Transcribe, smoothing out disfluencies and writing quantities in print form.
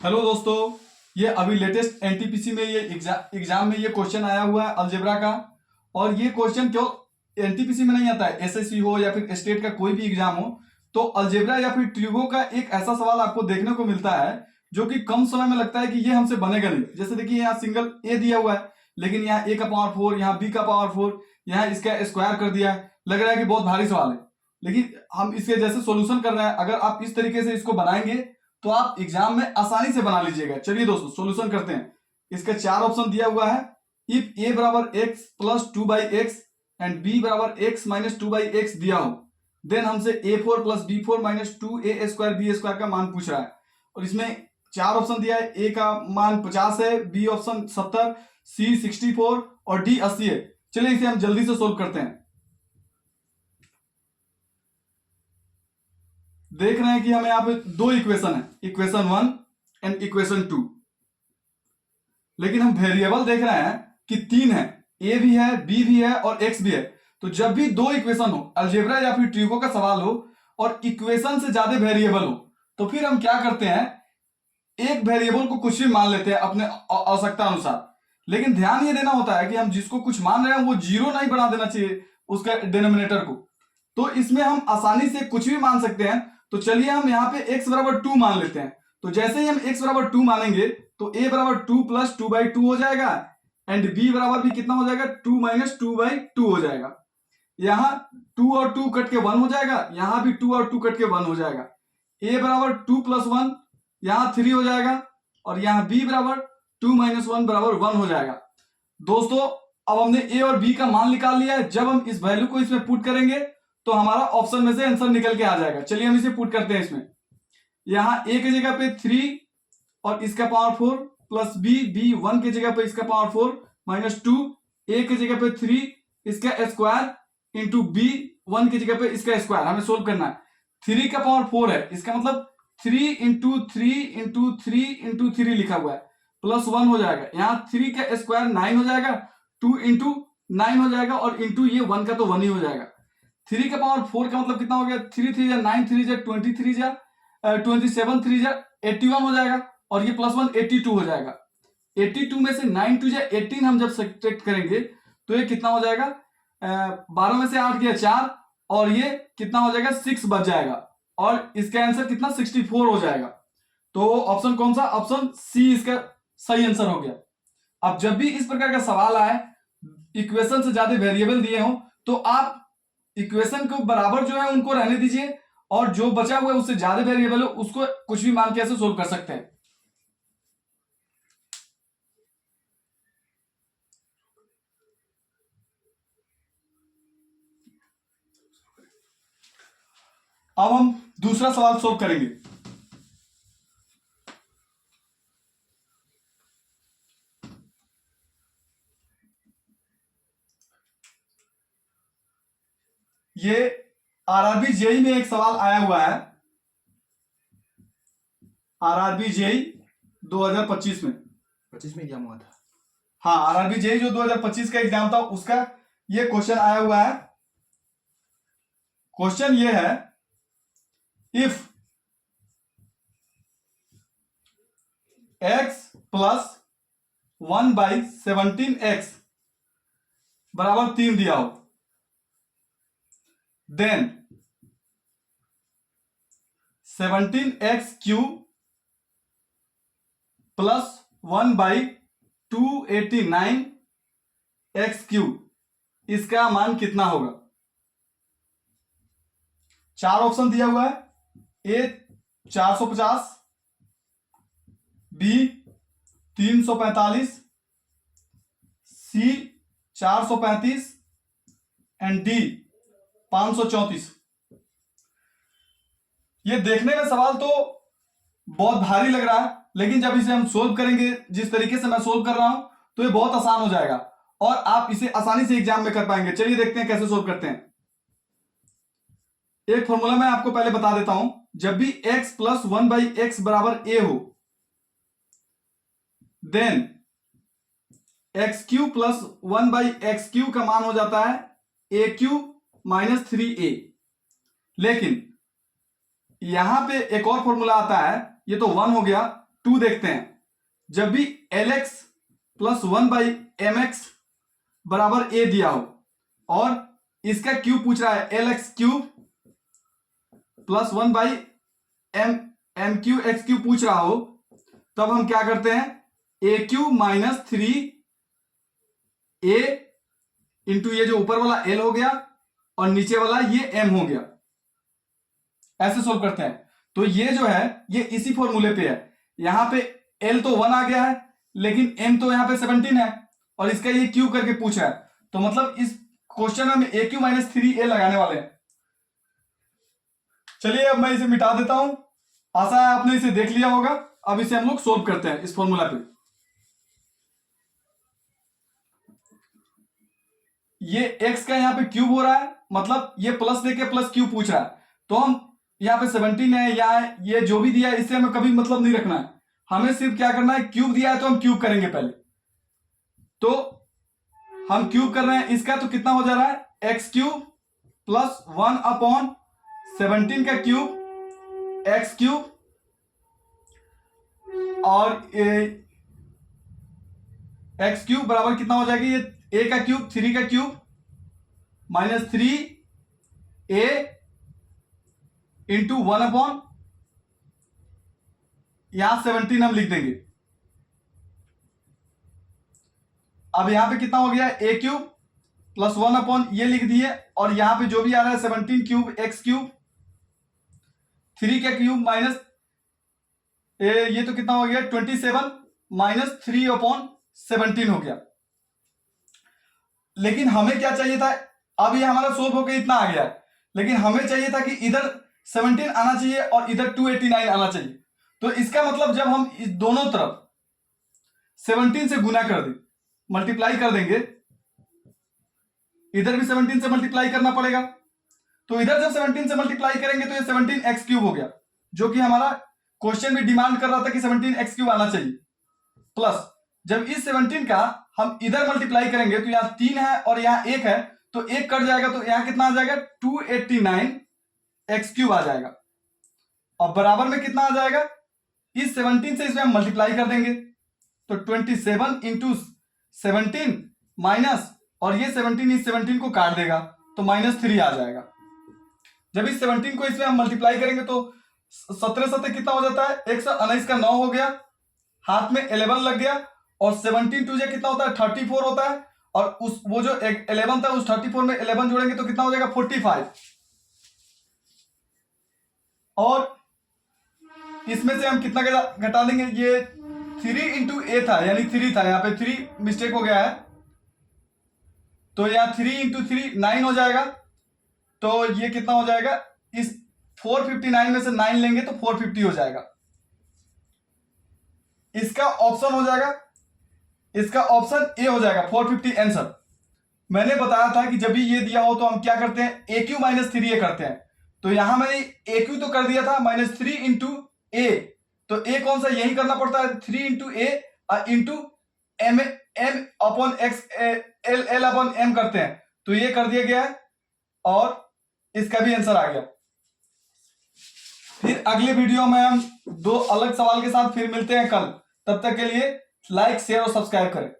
Hello दोस्तों, ये अभी लेटेस्ट एनटीपीसी में ये एग्जाम में ये क्वेश्चन आया हुआ है अलजेब्रा का। और ये क्वेश्चन क्यों एनटीपीसी में नहीं आता है, एसएससी हो या फिर स्टेट का कोई भी एग्जाम हो, तो अलजेब्रा या फिर ट्रिगो का एक ऐसा सवाल आपको देखने को मिलता है जो कि कम समय में लगता है कि ये हमसे बनेगा नहीं। जैसे देखिए यहाँ सिंगल ए दिया हुआ है, लेकिन यहाँ ए का पावर 4, यहाँ बी का पावर 4, यहाँ इसका स्क्वायर कर दिया है। लग रहा है कि बहुत भारी सवाल है, लेकिन हम इसके जैसे सोल्यूशन कर रहे हैं। अगर आप इस तरीके से इसको बनाएंगे तो आप एग्जाम में आसानी से बना लीजिएगा। चलिए दोस्तों सोल्यूशन करते हैं। इसके 4 ऑप्शन दिया हुआ है। इफ ए बराबर x plus 2/x and B बराबर x माइनस 2/x दिया हो, देन हमसे a4 plus b4 minus 2a² b² का मान पूछ रहा है। और इसमें 4 ऑप्शन दिया है। ए का मान 50 है, बी ऑप्शन 70, सी 64 और डी 80 है। चलिए इसे हम जल्दी से सोल्व करते हैं। देख रहे हैं कि हमें यहाँ पे दो इक्वेशन है, इक्वेशन 1 एंड इक्वेशन 2, लेकिन हम वेरिएबल देख रहे हैं कि 3 है, ए भी है, बी भी है और एक्स भी है। तो जब भी दो इक्वेशन हो, अलजेब्रा या फिर ट्रिगो का सवाल हो और इक्वेशन से ज्यादा वेरिएबल हो, तो फिर हम क्या करते हैं, एक वेरिएबल को कुछ भी मान लेते हैं अपने आवश्यकता अनुसार। लेकिन ध्यान ये देना होता है कि हम जिसको कुछ मान रहे हैं वो जीरो नहीं बना देना चाहिए उसका डिनोमिनेटर को। तो इसमें हम आसानी से कुछ भी मान सकते हैं। तो चलिए हम यहाँ पे x बराबर 2 मान लेते हैं। तो जैसे ही हम x बराबर 2 मानेंगे तो a बराबर 2 प्लस 2/2 हो जाएगा एंड b बराबर भी कितना हो जाएगा, 2 माइनस 2/2 हो जाएगा। यहाँ 2 और 2 कट के 1 हो जाएगा, यहाँ भी 2 और 2 कट के 1 हो जाएगा। a बराबर 2 प्लस 1 यहाँ 3 हो जाएगा और यहाँ b बराबर 2 माइनस 1 बराबर 1 हो जाएगा। दोस्तों अब हमने a और b का मान निकाल लिया है। जब हम इस वैल्यू को इसमें पुट करेंगे तो हमारा ऑप्शन में से आंसर निकल के आ जाएगा। चलिए हम इसे पुट करते हैं। इसमें यहां a की जगह पे 3 और इसका पावर 4 प्लस b 1 की जगह पे इसका पावर 4 माइनस 2, a की जगह पे 3 इसका स्क्वायर इंटू b 1 की जगह पे इसका स्क्वायर हमें सोल्व करना है। 3 का पावर 4 है, इसका मतलब 3 इंटू 3 इंटू 3 इंटू 3 लिखा हुआ है, प्लस 1 हो जाएगा। यहाँ 3 का स्क्वायर 9 हो जाएगा, 2 इंटू 9 हो जाएगा और इंटू ये 1 का तो 1 ही हो जाएगा। 3 का पावर 4 का मतलब कितना हो गया, 3 3 जा 9, 3 जा 23 जा 27, 3 जा 81 हो जाएगा और ये प्लस 1 82 हो जाएगा। 82 में से 9 2 जा 18 हम जब सब्ट्रैक्ट करेंगे तो ये कितना हो जाएगा, 12 में से 8 गया 4 और ये कितना हो जाएगा, 6 बच जाएगा और इसका आंसर कितना 64 हो जाएगा। तो ऑप्शन कौन सा, ऑप्शन सी इसका सही आंसर हो गया। अब जब भी इस प्रकार का सवाल आए, इक्वेशन से ज्यादा वेरिएबल दिए हो, तो आप इक्वेशन को बराबर जो है उनको रहने दीजिए और जो बचा हुआ है उससे ज्यादा वेरिएबल हो उसको कुछ भी मान के ऐसे सोल्व कर सकते हैं। अब हम दूसरा सवाल सोल्व करेंगे। ये आरआरबी जेई में एक सवाल आया हुआ है, आरआरबी जेई 2025 में 25 में एग्जाम हुआ था। हाँ, आरआरबी जेई जो 2025 का एग्जाम था उसका ये क्वेश्चन आया हुआ है। क्वेश्चन ये है, इफ x प्लस 1/17x बराबर 3 दिया हो, देन 17x³ प्लस 1/289x³ इसका मान कितना होगा। 4 ऑप्शन दिया हुआ है, ए 450, बी 345, सी 435 एंड डी 534। ये देखने में सवाल तो बहुत भारी लग रहा है, लेकिन जब इसे हम सोल्व करेंगे जिस तरीके से मैं सोल्व कर रहा हूं तो ये बहुत आसान हो जाएगा और आप इसे आसानी से एग्जाम में कर पाएंगे। चलिए देखते हैं कैसे सोल्व करते हैं। एक फॉर्मूला मैं आपको पहले बता देता हूं। जब भी x प्लस 1/x बराबर a हो, देन x³ प्लस 1/x³ का मान हो जाता है a³ माइनस 3a। लेकिन यहां पे एक और फॉर्मूला आता है, ये तो 1 हो गया, टू देखते हैं। जब भी LX प्लस 1/mx बराबर a दिया हो और इसका क्यूब पूछ रहा है LX cube plus 1/m cube x cube पूछ रहा हो, तब हम क्या करते हैं, a cube minus 3a into ये जो ऊपर वाला l हो गया और नीचे वाला ये m हो गया, ऐसे सोल्व करते हैं। तो ये जो है ये इसी फॉर्मूले पे है। यहां पे l तो 1 आ गया है लेकिन m तो यहां पे 17 है और इसका ये क्यूब करके पूछ रहा है, तो मतलब इस क्वेश्चन में हम a क्यूब माइनस 3a लगाने वाले हैं। चलिए अब मैं इसे मिटा देता हूं। आशा है आपने इसे देख लिया होगा। अब इसे हम लोग सोल्व करते हैं इस फॉर्मूला पे। ये x का यहां पे क्यूब हो रहा है, मतलब ये प्लस देके प्लस क्यूब पूछ रहा है, तो हम यहाँ पे 17 है या ये जो भी दिया है इससे हमें कभी मतलब नहीं रखना है। हमें सिर्फ क्या करना है, क्यूब दिया है तो हम क्यूब करेंगे पहले। तो हम क्यूब कर रहे हैं इसका, तो कितना हो जा रहा है, एक्स क्यूब प्लस 1/17 का क्यूब एक्स क्यूब और एक्स क्यूब बराबर कितना हो जाएगा, ये a का क्यूब 3 का क्यूब माइनस 3a इंटू 1/, यहां 17 हम लिख देंगे। अब यहां पे कितना हो गया, a क्यूब प्लस 1/, ये लिख दिए और यहां पे जो भी आ रहा है 17 क्यूब एक्स क्यूब 3 का क्यूब माइनस ये तो कितना हो गया 27 माइनस 3/17 हो गया। लेकिन हमें क्या चाहिए था, अब ये हमारा सोल्व होकर इतना आ गया है, लेकिन हमें चाहिए था कि इधर 17 आना चाहिए और इधर 289 आना चाहिए। तो इसका मतलब जब हम इस दोनों तरफ 17 से गुना कर दें, मल्टीप्लाई कर देंगे, इधर भी 17 से मल्टीप्लाई करना पड़ेगा। तो इधर जब 17 से मल्टीप्लाई करेंगे तो ये 17 एक्स क्यूब हो गया, जो कि हमारा क्वेश्चन भी डिमांड कर रहा था कि 17 एक्स क्यूब आना चाहिए। प्लस जब इस 17 का हम इधर मल्टीप्लाई करेंगे तो यहां 3 है और यहां 1 है, तो 1 कट जाएगा, तो यहां कितना आ जाएगा 289 एक्स क्यूब आ जाएगा। और बराबर में कितना आ जाएगा, इस 17 से इसमें हम मल्टीप्लाई कर देंगे, तो 27 इंटू 17 माइनस, और ये 17 इस 17 को काट देगा तो -3 आ जाएगा। जब इस 17 को इसमें हम मल्टीप्लाई करेंगे तो 17 कितना हो जाता है, 119 का 9 हो गया, हाथ में 11 लग गया, और 17 टू कितना होता है 34 होता है, और उस वो जो 11 था उस 34 में 11 जोड़ेंगे तो कितना हो जाएगा 45। और इसमें से हम कितना घटा देंगे, ये 3 इंटू ए था यानी 3 था, यहां पे 3 मिस्टेक हो गया है, तो यहां 3 इंटू 3 9 हो जाएगा। तो ये कितना हो जाएगा, इस 459 में से 9 लेंगे तो 450 हो जाएगा। इसका ऑप्शन हो जाएगा, इसका ऑप्शन ए हो जाएगा 450 आंसर। मैंने बताया था कि जब भी ये दिया हो तो हम क्या करते हैं, ए क्यू माइनस 3a करते हैं। तो यहां मैंने ए क्यू तो कर दिया था -3 इंटू ए, तो ए कौन सा यही करना पड़ता है 3 into A into M M upon X L upon M करते हैं, तो ये कर दिया गया है और इसका भी आंसर आ गया। फिर अगले वीडियो में हम 2 अलग सवाल के साथ फिर मिलते हैं कल। तब तक के लिए लाइक शेयर और सब्सक्राइब करें।